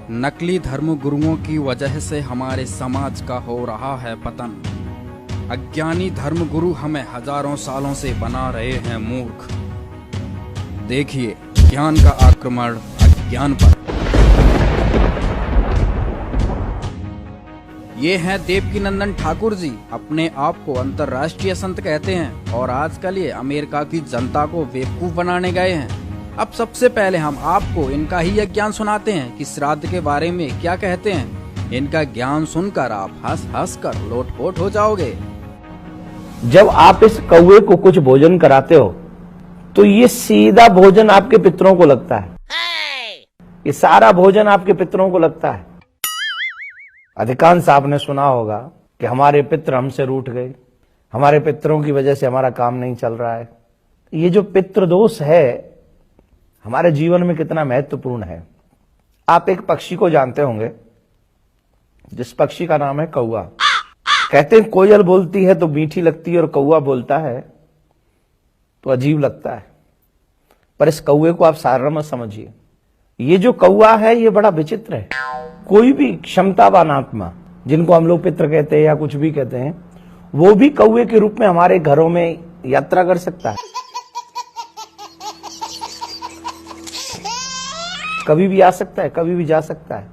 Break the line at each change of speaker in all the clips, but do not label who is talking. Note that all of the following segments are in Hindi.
नकली धर्म गुरुओं की वजह से हमारे समाज का हो रहा है पतन। अज्ञानी धर्म गुरु हमें हजारों सालों से बना रहे हैं मूर्ख। देखिए ज्ञान का आक्रमण अज्ञान पर। ये हैं देवकीनंदन ठाकुर जी, अपने आप को अंतर्राष्ट्रीय संत कहते हैं और आजकल ये अमेरिका की जनता को बेवकूफ बनाने गए हैं। अब सबसे पहले हम आपको इनका ही यह ज्ञान सुनाते हैं कि श्राद्ध के बारे में क्या कहते हैं। इनका ज्ञान सुनकर आप हंस हंस कर लोटपोट हो जाओगे।
जब आप इस कौवे को कुछ भोजन कराते हो तो ये सीधा भोजन आपके पितरों को लगता है। ये सारा भोजन आपके पितरों को लगता है। अधिकांश आपने सुना होगा कि हमारे पितर हमसे रूठ गए, हमारे पितरों की वजह से हमारा काम नहीं चल रहा है। ये जो पितृ दोष है हमारे जीवन में कितना महत्वपूर्ण है। आप एक पक्षी को जानते होंगे जिस पक्षी का नाम है कौवा। कहते हैं कोयल बोलती है तो मीठी लगती है और कौवा बोलता है तो अजीब लगता है। पर इस कौवे को आप सारा मत समझिए। ये जो कौवा है ये बड़ा विचित्र है। कोई भी क्षमतावान आत्मा, जिनको हम लोग पितृ कहते हैं या कुछ भी कहते हैं, वो भी कौवे के रूप में हमारे घरों में यात्रा कर सकता है। कभी भी आ सकता है, कभी भी जा सकता है।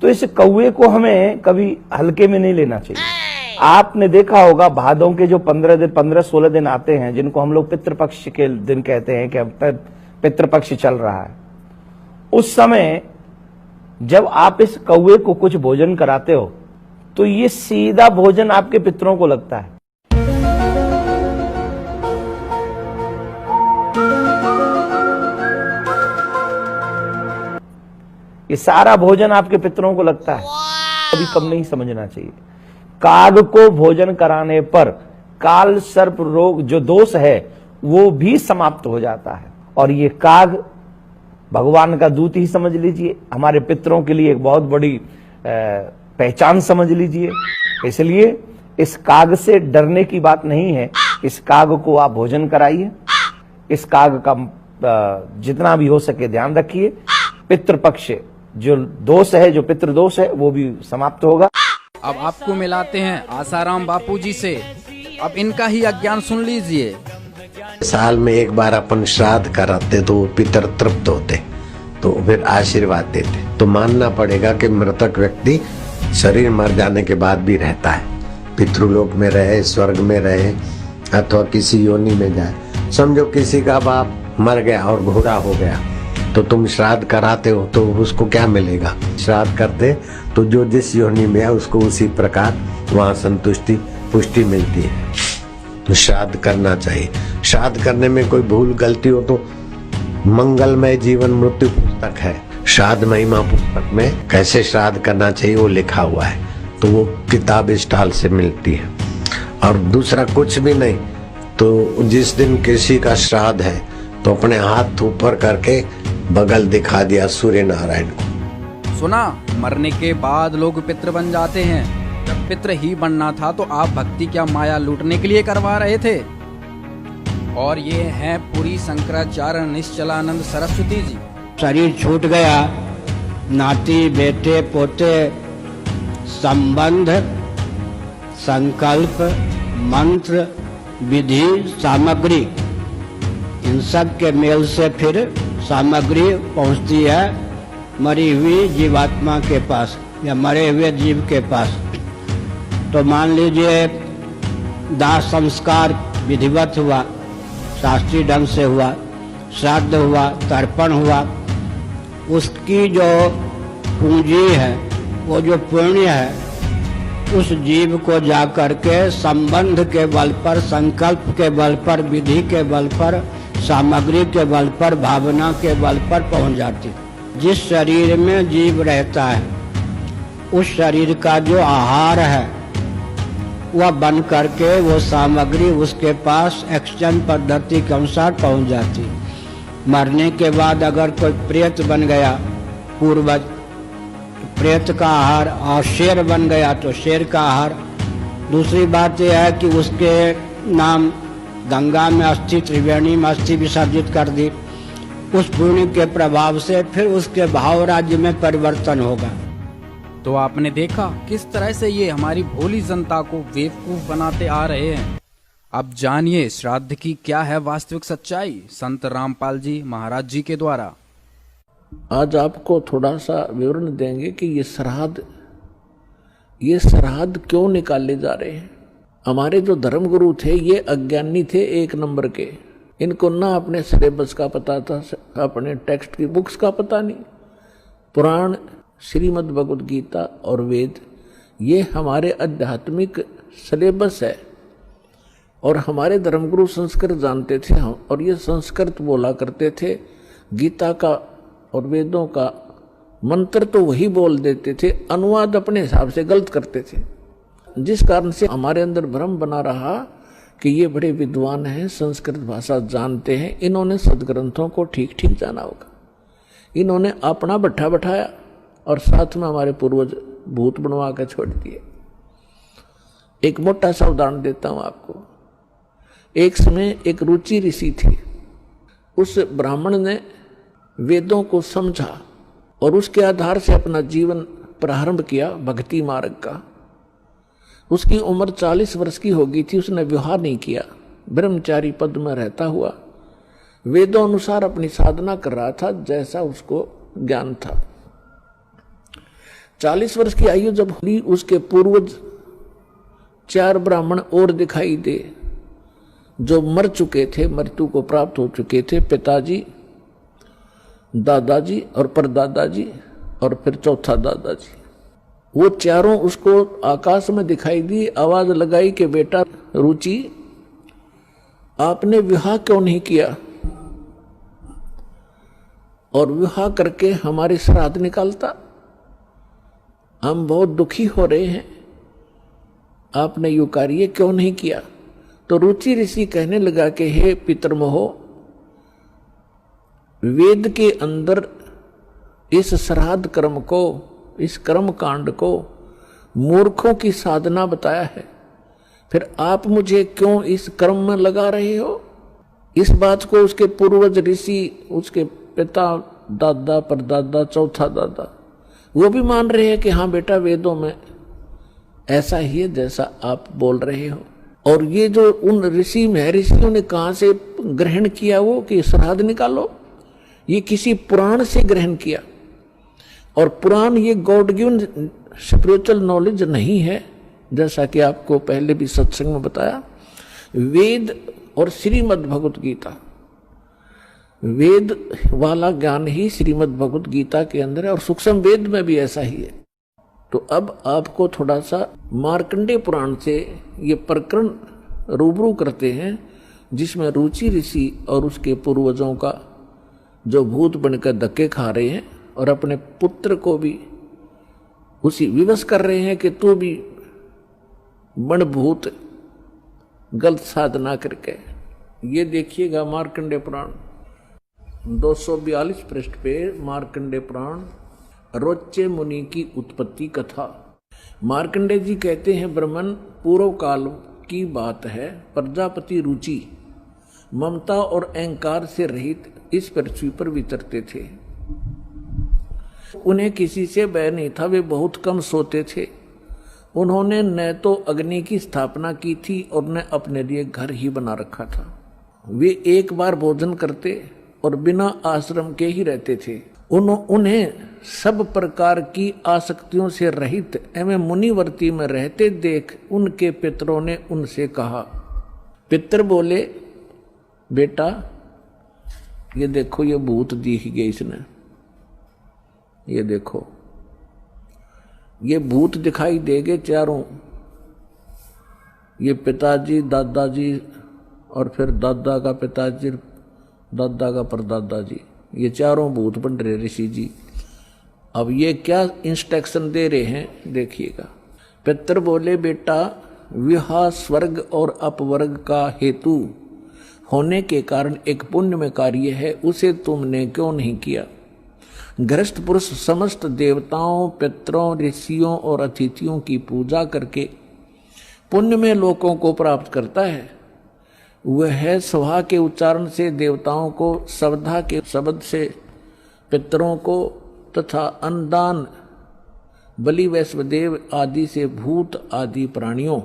तो इस कौवे को हमें कभी हल्के में नहीं लेना चाहिए। आपने देखा होगा भादों के जो 15-16 दिन आते हैं, जिनको हम लोग पितृपक्ष के दिन कहते हैं कि पितृपक्ष चल रहा है, उस समय जब आप इस कौवे को कुछ भोजन कराते हो तो ये सीधा भोजन आपके पितरों को लगता है। ये सारा भोजन आपके पितरों को लगता है। कभी कम नहीं समझना चाहिए। काग को भोजन कराने पर काल सर्प रोग जो दोष है वो भी समाप्त हो जाता है। और ये काग भगवान का दूत ही समझ लीजिए, हमारे पितरों के लिए एक बहुत बड़ी पहचान समझ लीजिए। इसलिए इस काग से डरने की बात नहीं है। इस काग को आप भोजन कराइए। इस काग का जितना भी हो सके ध्यान रखिए। पितृपक्ष जो दोष है, जो पितृदोष है, वो भी समाप्त होगा।
अब आपको मिलाते हैं आसाराम बापू जी से। अब इनका ही अज्ञान सुन लीजिए।
साल में एक बार अपन श्राद्ध कराते तो पितर तृप्त होते, तो फिर आशीर्वाद देते। तो मानना पड़ेगा कि मृतक व्यक्ति शरीर मर जाने के बाद भी रहता है। पितृलोक में रहे, स्वर्ग में रहे, अथवा किसी योनि में जाए। समझो किसी का बाप मर गया और घोड़ा हो गया, तो तुम श्राद्ध कराते हो तो उसको क्या मिलेगा? श्राद्ध करते तो जो जिस योनि में है उसको उसी प्रकार वहां संतुष्टि पुष्टि मिलती है। तो श्राद्ध करना चाहिए। श्राद्ध करने में कोई भूल गलती हो तो मंगलमय जीवन मृत्यु पुस्तक है, श्राद्ध महिमा पुस्तक में कैसे श्राद्ध करना चाहिए वो लिखा हुआ है। तो वो किताब स्टॉल से मिलती है। और दूसरा कुछ भी नहीं, तो जिस दिन किसी का श्राद्ध है तो अपने हाथ ऊपर करके बगल दिखा दिया सूर्य नारायण को।
सुना, मरने के बाद लोग पितृ बन जाते हैं। जब पितृ ही बनना था तो आप भक्ति क्या माया लूटने के लिए करवा रहे थे। और ये हैं पुरी शंकराचार्य निश्चलानंद सरस्वती जी।
शरीर छूट गया, नाती बेटे पोते संबंध संकल्प मंत्र विधि सामग्री, इन सब के मेल से फिर सामग्री पहुंचती है मरी हुई जीवात्मा के पास या मरे हुए जीव के पास। तो मान लीजिए दाह संस्कार विधिवत हुआ, शास्त्रीय ढंग से हुआ, श्राद्ध हुआ, तर्पण हुआ, उसकी जो पूंजी है, वो जो पुण्य है, उस जीव को जाकर के संबंध के बल पर, संकल्प के बल पर, विधि के बल पर, सामग्री के बल पर, भावना के बल पर पहुंच जाती। जिस शरीर में जीव रहता है उस शरीर का जो आहार है वह बन करके वो सामग्री उसके पास एक्सचेंज पद्धति के अनुसार पहुंच जाती। मरने के बाद अगर कोई प्रेत बन गया पूर्वज, प्रेत का आहार, और शेर बन गया तो शेर का आहार। दूसरी बात यह है कि उसके नाम गंगा में अस्थि, त्रिवेणी में अस्थि विसर्जित कर दी। उस पुण्य के प्रभाव से फिर उसके भाव राज्य में परिवर्तन होगा।
तो आपने देखा किस तरह से ये हमारी भोली जनता को बेवकूफ बनाते आ रहे हैं। अब जानिए श्राद्ध की क्या है वास्तविक सच्चाई संत रामपाल जी महाराज जी के द्वारा।
आज आपको थोड़ा सा विवरण देंगे कि ये श्राद्ध क्यों निकाले जा रहे हैं। हमारे जो धर्मगुरु थे ये अज्ञानी थे, एक नंबर के। इनको ना अपने सिलेबस का पता था, अपने टेक्स्ट की बुक्स का पता नहीं। पुराण, श्रीमद् भगवद गीता और वेद ये हमारे आध्यात्मिक सिलेबस है। और हमारे धर्मगुरु संस्कृत जानते थे और ये संस्कृत बोला करते थे। गीता का और वेदों का मंत्र तो वही बोल देते थे, अनुवाद अपने हिसाब से गलत करते थे, जिस कारण से हमारे अंदर भ्रम बना रहा कि ये बड़े विद्वान हैं, संस्कृत भाषा जानते हैं, इन्होंने सदग्रंथों को ठीक ठीक जाना होगा। इन्होंने अपना भट्ठा बैठाया और साथ में हमारे पूर्वज भूत बनवा कर छोड़ दिए। एक मोटा सा उदाहरण देता हूं आपको। एक समय एक रुचि ऋषि थी। उस ब्राह्मण ने वेदों को समझा और उसके आधार से अपना जीवन प्रारंभ किया भक्ति मार्ग का। उसकी उम्र 40 वर्ष की हो गई थी। उसने विवाह नहीं किया, ब्रह्मचारी पद में रहता हुआ वेदों अनुसार अपनी साधना कर रहा था जैसा उसको ज्ञान था। 40 वर्ष की आयु जब हुई, उसके पूर्वज 4 ब्राह्मण और दिखाई दे जो मर चुके थे, मृत्यु को प्राप्त हो चुके थे। पिताजी, दादाजी और परदादाजी और फिर चौथा दादाजी। वो चारों उसको आकाश में दिखाई दी। आवाज लगाई कि बेटा रुचि, आपने विवाह क्यों नहीं किया और विवाह करके हमारे श्राद्ध निकालता? हम बहुत दुखी हो रहे हैं, आपने यू कार्य क्यों नहीं किया? तो रुचि ऋषि कहने लगा कि हे पितरमोहो, वेद के अंदर इस श्राद्ध कर्म को, इस कर्म कांड को मूर्खों की साधना बताया है, फिर आप मुझे क्यों इस कर्म में लगा रहे हो? इस बात को उसके पूर्वज ऋषि, उसके पिता, दादा, परदादा, चौथा दादा वो भी मान रहे हैं कि हाँ बेटा वेदों में ऐसा ही है जैसा आप बोल रहे हो। और ये जो उन ऋषि महर्षियों ने कहां से ग्रहण किया वो कि श्राद्ध निकालो, ये किसी पुराण से ग्रहण किया। और पुराण ये गॉड गिवन स्पिरिचुअल नॉलेज नहीं है, जैसा कि आपको पहले भी सत्संग में बताया। वेद और श्रीमद् भगवद गीता, वेद वाला ज्ञान ही श्रीमद् भगवद गीता के अंदर है और सूक्ष्म वेद में भी ऐसा ही है। तो अब आपको थोड़ा सा मार्कंडेय पुराण से ये प्रकरण रूबरू करते हैं जिसमें रुचि ऋषि और उसके पूर्वजों का जो भूत बनकर धक्के खा रहे हैं और अपने पुत्र को भी उसी विवश कर रहे हैं कि तू भी बन भूत गलत साधना करके। ये देखिएगा मार्कंडेय पुराण 242 पृष्ठ पे मार्कंडेय पुराण रोच्चे मुनि की उत्पत्ति कथा। मार्कंडेय जी कहते हैं, ब्रह्मन पूर्व काल की बात है। प्रजापति रुचि ममता और अहंकार से रहित इस पृथ्वी पर विचरते थे। उन्हें किसी से भय नहीं था, वे बहुत कम सोते थे। उन्होंने न तो अग्नि की स्थापना की थी और न अपने लिए घर ही बना रखा था। वे एक बार भोजन करते और बिना आश्रम के ही रहते थे। उन्हें सब प्रकार की आसक्तियों से रहित एवं मुनिवर्ती में रहते देख उनके पितरों ने उनसे कहा। पितर बोले, बेटा ये देखो ये भूत दिख गए इसने, ये देखो ये भूत दिखाई देंगे चारों, ये पिताजी, दादाजी और फिर दादा का पिताजी, दादा का परदादा जी, ये चारों भूत बन रहे ऋषि जी। अब ये क्या इंस्ट्रक्शन दे रहे हैं देखिएगा। पितर बोले, बेटा विवाह स्वर्ग और अपवर्ग का हेतु होने के कारण एक पुण्य में कार्य है, उसे तुमने क्यों नहीं किया? गृहस्थ पुरुष समस्त देवताओं, पितरों, ऋषियों और अतिथियों की पूजा करके पुण्य में लोगों को प्राप्त करता है।
वह स्वाहा के उच्चारण से देवताओं को, सवधा के शब्द से पितरों को तथा अन्नदान बलि वैश्वदेव आदि से भूत आदि प्राणियों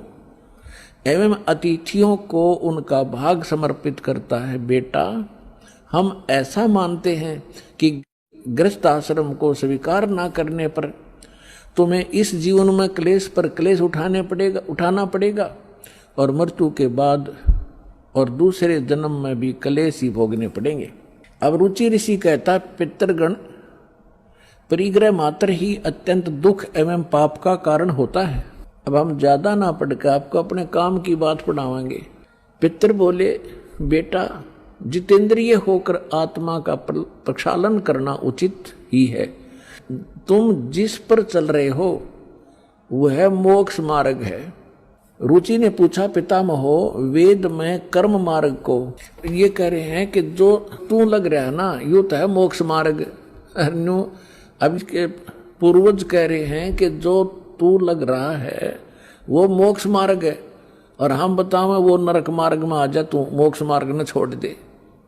एवं अतिथियों को उनका भाग समर्पित करता है। बेटा, हम ऐसा मानते हैं कि गृहस्थ आश्रम को स्वीकार न करने पर तुम्हें इस जीवन में क्लेश पर क्लेश उठाना पड़ेगा और मृत्यु के बाद और दूसरे जन्म में भी क्लेश ही भोगने पड़ेंगे। अब रुचि ऋषि कहता, पितृगण परिग्रह मात्र ही अत्यंत दुख एवं पाप का कारण होता है। अब हम ज्यादा ना पढ़कर आपको अपने काम की बात पढ़ावांगे। पितृ बोले, बेटा जितेंद्रिय होकर आत्मा का प्रक्षालन करना उचित ही है। तुम जिस पर चल रहे हो वह मोक्ष मार्ग है। रुचि ने पूछा, पितामहो वेद में कर्म मार्ग को ये कह रहे हैं कि जो तू लग रहा है ना यू तो है मोक्ष मार्ग। अब इसके पूर्वज कह रहे हैं कि जो तू लग रहा है वो मोक्ष मार्ग है और हम बताओ वो नरक मार्ग में आ जा, तू मोक्ष मार्ग न छोड़ दे।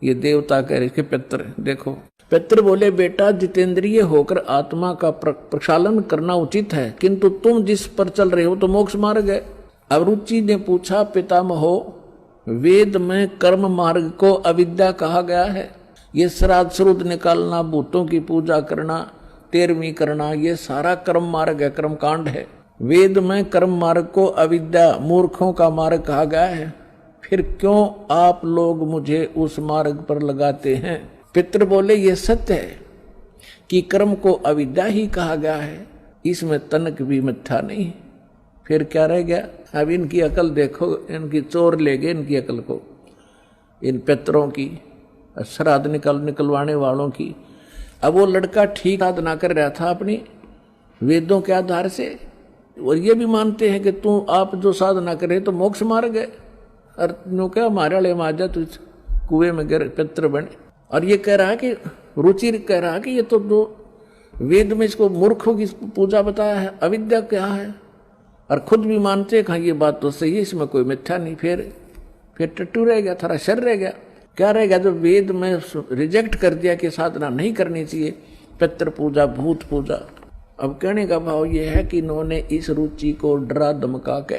ये देवता कह रहे कि पितृ देखो। पितृ बोले, बेटा जितेंद्रिय होकर आत्मा का प्रक्षालन करना उचित है, किंतु तुम जिस पर चल रहे हो तो मोक्ष मार्ग है। अब रुचि ने पूछा, पितामहो वेद में कर्म मार्ग को अविद्या कहा गया है। ये श्राद्ध श्रुद्ध निकालना, भूतों की पूजा करना, तेरहवीं करना, ये सारा कर्म मार्ग है, कर्म कांड है। वेद में कर्म मार्ग को अविद्या, मूर्खों का मार्ग कहा गया है। फिर क्यों आप लोग मुझे उस मार्ग पर लगाते हैं? पितृ बोले, ये सत्य है कि कर्म को अविद्या ही कहा गया है, इसमें तनक भी मिथ्या नहीं है। फिर क्या रह गया? अब इनकी अकल देखो, इनकी चोर ले गए इनकी अकल को, इन पितरों की, श्राद्ध निकलवाने वालों की। अब वो लड़का ठीक साधना कर रहा था अपनी वेदों के आधार से, और ये भी मानते हैं कि तू आप जो साधना करे तो मोक्ष मार्ग है। और नो क्या हमारे वाले माजा तू कुएं में गिर पित्र बने। और ये कह रहा है कि रुचि कह रहा है कि ये तो दो वेद में इसको मूर्खों की पूजा बताया है, अविद्या क्या है, और खुद भी मानते हैं कि ये बात तो सही है, इसमें कोई मिथ्या नहीं। फिर टट्टू रह गया, थोड़ा शर रह गया। क्या रह गया? जो वेद में रिजेक्ट कर दिया कि साधना नहीं करनी चाहिए, पितृ पूजा, भूत पूजा। अब कहने का भाव यह है कि इन्होंने इस रुचि को डरा धमका के,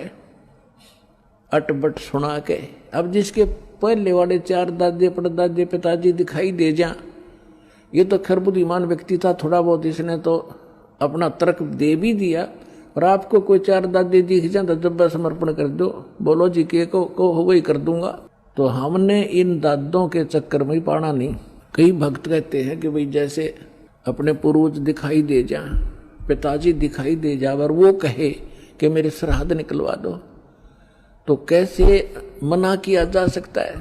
अटबट सुना के, अब जिसके पहले वाले 4 दादे परदादे पिताजी दिखाई दे जा, ये तो खैर बुद्धिमान व्यक्ति था, थोड़ा बहुत इसने तो अपना तर्क दे भी दिया। और आपको कोई 4 दादे दिख जाए तो जब समर्पण कर दो, बोलो जी के को वही कर दूंगा। तो हमने इन दादों के चक्कर में ही पाना नहीं। कई भक्त कहते हैं कि भाई जैसे अपने पूर्वज दिखाई दे जा, पिताजी दिखाई दे जा, और वो कहे कि मेरे श्राद्ध निकलवा दो, तो कैसे मना किया जा सकता है?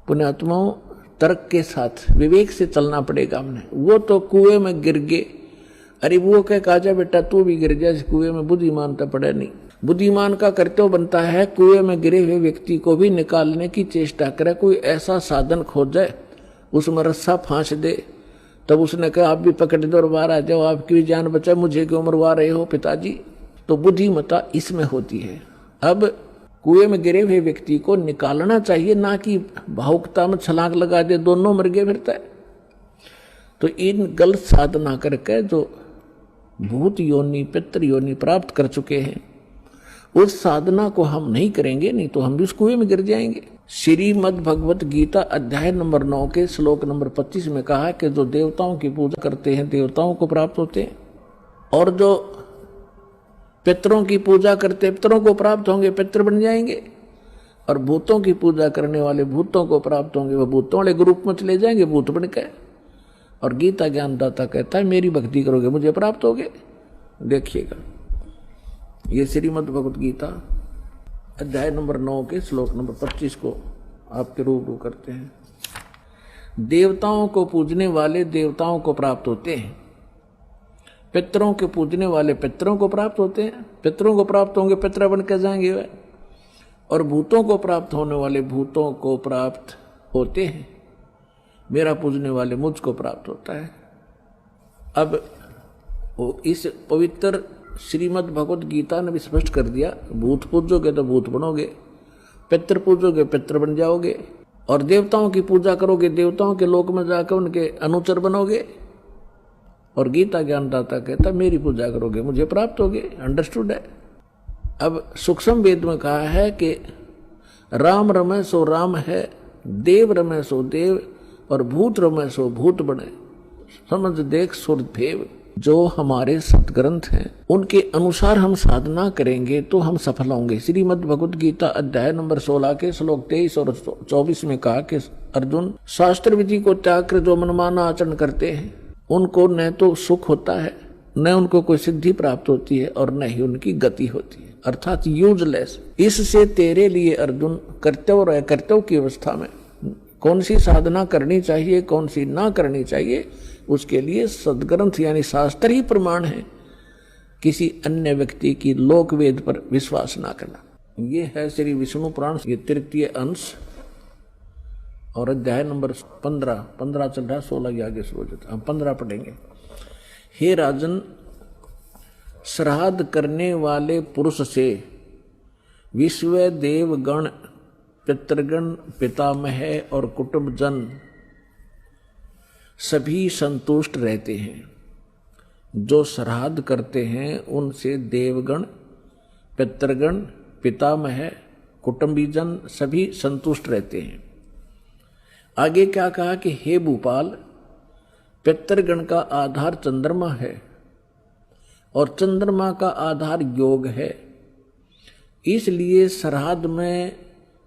पुण्यात्माओं, तर्क के साथ विवेक से चलना पड़ेगा हमने। वो तो कुएं में गिर गए, अरे वो कह काजा बेटा तू भी गिर जा इस कुएं में, बुद्धिमान तो पड़े नहीं। बुद्धिमान का कर्तव्य बनता है कुएं में गिरे हुए व्यक्ति को भी निकालने की चेष्टा करे, कोई ऐसा साधन खोजे, उसमें रस्सा फांस दे। तब उसने कहा आप भी पकड़ दो और बाहर आ जाओ, आपकी भी जान बचाए, मुझे क्यों मरवा रहे हो पिताजी? तो बुद्धिमता इसमें होती है। अब कुएं में गिरे हुए व्यक्ति को निकालना चाहिए, ना कि भावुकता में छलांग लगा दे, दोनों मर गए फिरता है। तो इन गलत साधना करके जो भूत योनि, पितृ योनि प्राप्त कर चुके हैं, उस साधना को हम नहीं करेंगे, नहीं तो हम भी उस कुएं में गिर जाएंगे। श्रीमद् भगवत गीता अध्याय नंबर 9 के श्लोक नंबर 25 में कहा है कि जो देवताओं की पूजा करते हैं देवताओं को प्राप्त होते हैं, और जो पितरों की पूजा करते पितरों को प्राप्त होंगे, पितर बन जाएंगे। और भूतों की पूजा करने वाले भूतों को प्राप्त होंगे, वह भूतों वाले ग्रुप में चले जाएंगे, भूत बन के। और गीता ज्ञानदाता कहता है मेरी भक्ति करोगे मुझे प्राप्त होगे। देखिएगा, ये श्रीमद् भगवत गीता अध्याय नंबर 9 के श्लोक नंबर 25 को आपके रूबरू करते हैं। देवताओं को पूजने वाले देवताओं को प्राप्त होते हैं, पितरों के पूजने वाले पितरों को प्राप्त होते हैं, पितरों को प्राप्त होंगे, पितर बन के जाएंगे वे। और भूतों को प्राप्त होने वाले भूतों को प्राप्त होते हैं, मेरा पूजने वाले मुझको प्राप्त होता है। अब वो इस पवित्र श्रीमद् भगवत गीता ने भी स्पष्ट कर दिया, भूत पूजोगे तो भूत बनोगे, पितृ पूजोगे पितृ बन जाओगे, और देवताओं की पूजा करोगे देवताओं के लोक में जाकर उनके अनुचर बनोगे। और गीता ज्ञानदाता कहता मेरी पूजा करोगे मुझे प्राप्त होगे। अंडरस्टूड है। अब सूक्ष्म वेद में कहा है कि राम रमे सो राम है, देव रमे सो देव, और भूत रमे सो भूत बने। समझ देख सुर भेव। जो हमारे सदग्रंथ हैं उनके अनुसार हम साधना करेंगे तो हम सफल होंगे। श्रीमद् भगवद गीता अध्याय नंबर 16 के श्लोक 23 और 24 में कहा कि अर्जुन, शास्त्र विधि को त्याग कर जो मनमाना आचरण करते हैं उनको न तो सुख होता है, न उनको कोई सिद्धि प्राप्त होती है, और न ही उनकी गति होती है, अर्थात यूजलेस। इससे तेरे लिए अर्जुन कर्तव्य और अकर्तव्य की अवस्था में कौन सी साधना करनी चाहिए कौन सी ना करनी चाहिए, उसके लिए सदग्रंथ यानी शास्त्र ही प्रमाण है। किसी अन्य व्यक्ति की लोक वेद पर विश्वास ना करना। ये है श्री विष्णु पुराण, ये तृतीय अंश और अध्याय नंबर 15 चल रहा है, 16 के आगे शुरू होता है। हम 15 पढ़ेंगे। हे राजन, श्राद्ध करने वाले पुरुष से विश्व देवगण, पितृगण, पितामह और कुटुंबजन सभी संतुष्ट रहते हैं। जो श्राद्ध करते हैं उनसे देवगण, पितृगण, पितामह, कुटुंबीजन सभी संतुष्ट रहते हैं। आगे क्या कहा कि हे भूपाल, पितृगण का आधार चंद्रमा है और चंद्रमा का आधार योग है, इसलिए श्राद्ध में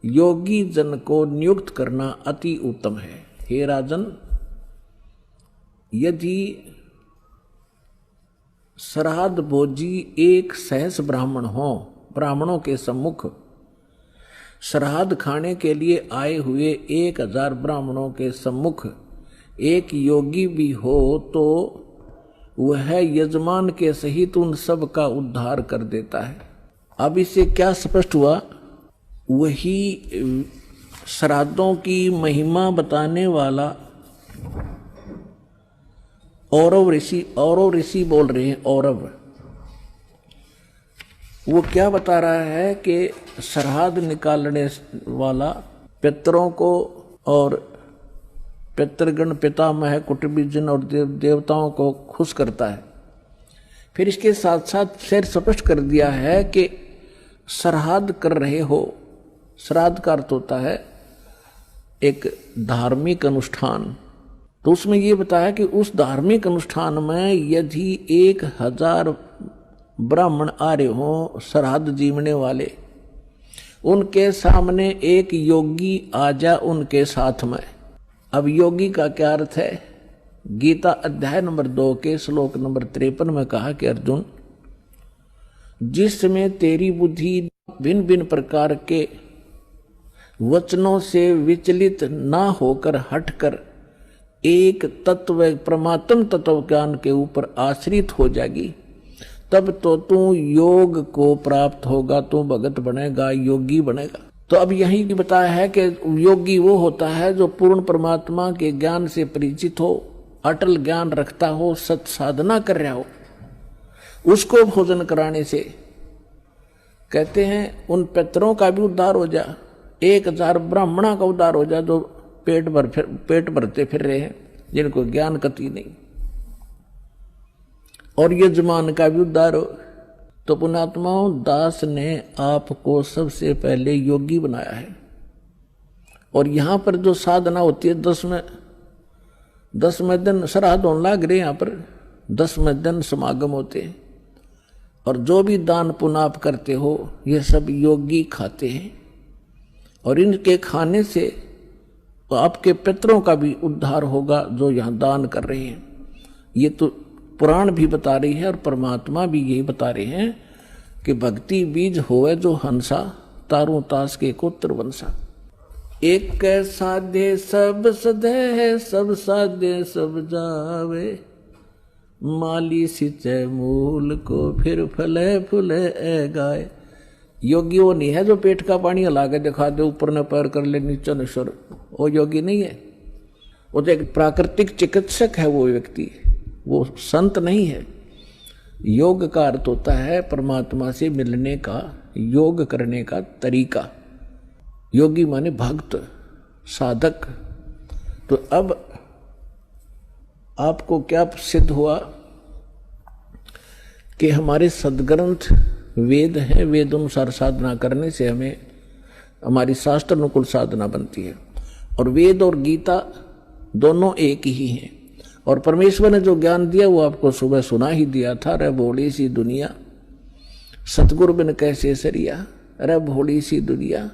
योगी जन को नियुक्त करना अति उत्तम है। हे राजन, यदि श्राद्ध भोजी एक सहस ब्राह्मण हो, ब्राह्मणों के सम्मुख श्राद्ध खाने के लिए आए हुए 1000 ब्राह्मणों के सम्मुख एक योगी भी हो तो वह यजमान के सहित उन सब का उद्धार कर देता है। अब इससे क्या स्पष्ट हुआ? वही श्राद्धों की महिमा बताने वाला औरव ऋषि बोल रहे हैं। औरव वो क्या बता रहा है कि श्राद्ध निकालने वाला पितरों को और पितृगण, पितामह, कुटुंबीजन और देवताओं को खुश करता है। फिर इसके साथ साथ फिर स्पष्ट कर दिया है कि श्राद्ध कर रहे हो, श्राद्ध का अर्थ होता है एक धार्मिक अनुष्ठान। तो उसमें ये बताया कि उस धार्मिक अनुष्ठान में यदि 1000 ब्राह्मण आ रहे हो श्राद्ध जीवने वाले, उनके सामने एक योगी आ जा उनके साथ में। अब योगी का क्या अर्थ है? गीता अध्याय नंबर 2 के श्लोक नंबर 53 में कहा कि अर्जुन, जिसमें तेरी बुद्धि भिन्न भिन्न प्रकार के वचनों से विचलित ना होकर हटकर एक तत्व परमात्म तत्व ज्ञान के ऊपर आश्रित हो जाएगी, तब तो तू योग को प्राप्त होगा, तू भगत बनेगा, योगी बनेगा। तो अब यही बताया है कि योगी वो होता है जो पूर्ण परमात्मा के ज्ञान से परिचित हो, अटल ज्ञान रखता हो, सत साधना कर रहा हो। उसको भोजन कराने से कहते हैं उन पितरों का भी उद्धार हो जा, 1000 ब्राह्मणों का उद्धार हो जा जो पेट भरते फिर रहे हैं, जिनको ज्ञान कति नहीं, और यजमान का भी उद्धार हो। तो पुण्यात्माओं, दास ने आपको सबसे पहले योगी बनाया है। और यहां पर जो साधना होती है 10वें दिन श्राद्ध होने लग रहे, यहाँ पर 10वें दिन समागम होते हैं। और जो भी दान पुण्य आप करते हो ये सब योगी खाते हैं, और इनके खाने से तो आपके पितरों का भी उद्धार होगा जो यहाँ दान कर रहे हैं। ये तो पुराण भी बता रही है और परमात्मा भी यही बता रहे हैं कि भक्ति बीज होवे जो हंसा, तारू तास के कोत्र वंशा। एक साधे सब सधे, सब साधे सब जावे, माली सिंचे मूल को फिर फले फूले ए गाय। योगी वो नहीं है जो पेट का पानी हला के दिखा दे, ऊपर न पैर कर ले नीचे न स्वर, वो योगी नहीं है। वो तो एक प्राकृतिक चिकित्सक है वो व्यक्ति, वो संत नहीं है। योग का अर्थ होता है परमात्मा से मिलने का, योग करने का तरीका। योगी माने भक्त साधक। तो अब आपको क्या सिद्ध हुआ कि हमारे सदग्रंथ वेद हैं, वेद अनुसार साधना करने से हमें हमारी शास्त्र अनुकूल साधना बनती है। और वेद और गीता दोनों एक ही हैं। और परमेश्वर ने जो ज्ञान दिया वो आपको सुबह सुना ही दिया था। रे भोली सी दुनिया सतगुरु बिन कैसे सरिया, रे भोली सी दुनिया।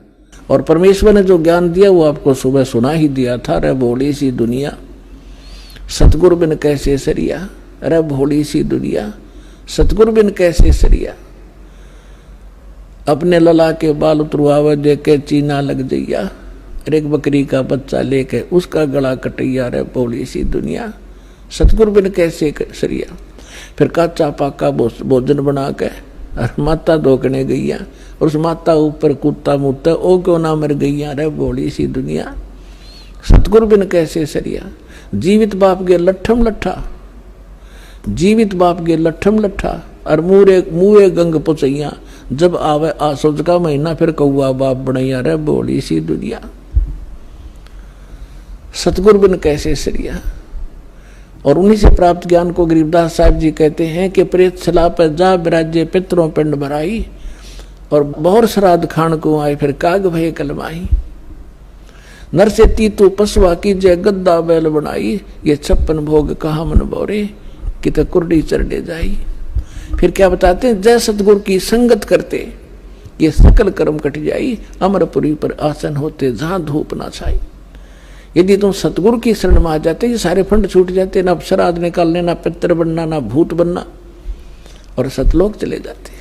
और परमेश्वर ने जो ज्ञान दिया वो आपको सुबह सुना ही दिया था। रे भोली सी दुनिया सतगुरु बिन कैसे सरिया, रे भोली सी दुनिया सतगुरु बिन कैसे सरिया। अपने लला के बाल उतरवावे देके चीना लग जइया, एक बकरी का बच्चा लेके उसका गला कटैया, रे भोली सी दुनिया सतगुरु बिन कैसे सरिया। फिर काचा पाका भोजन बना के और माता धोकने गईया, और उस माता ऊपर कुत्ता मुत्ता ओ क्यों ना मर गईया, रे भोली सी दुनिया सतगुरु बिन कैसे सरिया। जीवित बाप गे लट्ठम लट्ठा, जीवित बाप गे लट्ठम लट्ठा, और मुँहे गंग पुचैया। जब आवे आसोज का महीना फिर कौआ बाप बनैया, रे भोली सी दुनिया सतगुरु बिन कैसे सरिया। और उन्हीं से प्राप्त ज्ञान को गरीबदास साहब जी कहते हैं कि प्रेत सला पर जा विराजे पितरों पिंड भराई, और बहुर श्राद्ध खान को आए फिर काग भय कलमाई। नर से तीतु पशुआ की जय गद्दा बैल बनाई, ये 56 भोग कहा मन बोरे कि तो कुर्डी चढ़े जाई। फिर क्या बताते हैं, जय सतगुरु की संगत करते ये सकल कर्म कट जाई, अमरपुरी पर आसन होते जहां धूप ना छाई। यदि तुम सतगुरु की शरण में आ जाते ये सारे फंड छूट जाते, ना श्राद्ध निकालने, ना पितर बनना, ना भूत बनना, और सतलोक चले जाते।